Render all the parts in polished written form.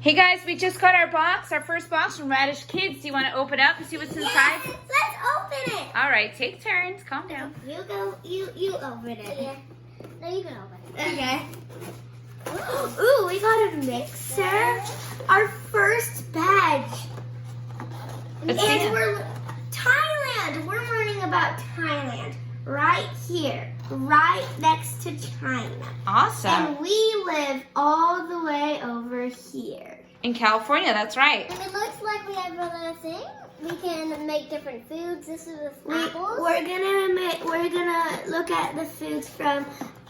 Hey guys, we just got our box, our first box from Raddish Kids. Do you want to open up and see what's inside? Yes, let's open it. All right, take turns. Calm down. You go. You open it. Yeah. No, you can open it. Okay. Ooh, we got a mixer. Our first badge. Let's see it. We're Thailand. We're learning about Thailand right here, right next to China. Awesome. And we live all the way over here. In California, that's right. And it looks like we have another thing. We can make different foods. This is with apples. We're gonna look at the foods from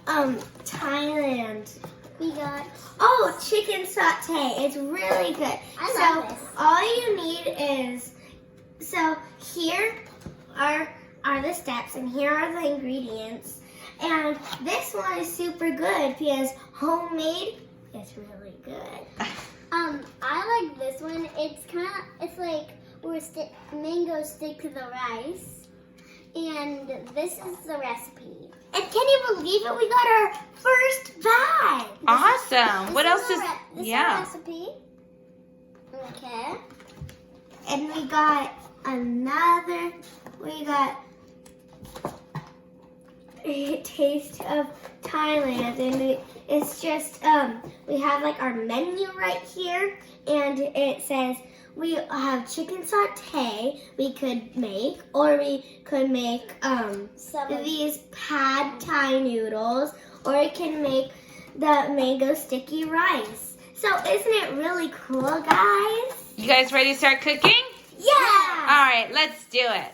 Thailand. We got Chicken satay. It's really good. I love this. All you need is here are the steps and here are the ingredients. And this one is super good because homemade is really good. I like this one. It's like where mangoes stick to the rice. And this is the recipe. And can you believe it? We got our first bag. Awesome. What else is? This Yeah. is the recipe. Okay. And we got a taste of Thailand, and it's just we have like our menu right here, and it says we have chicken satay we could make, or we could make these pad Thai noodles, or we can make the mango sticky rice. So isn't it really cool, guys? You guys ready to start cooking? Yeah! All right, let's do it.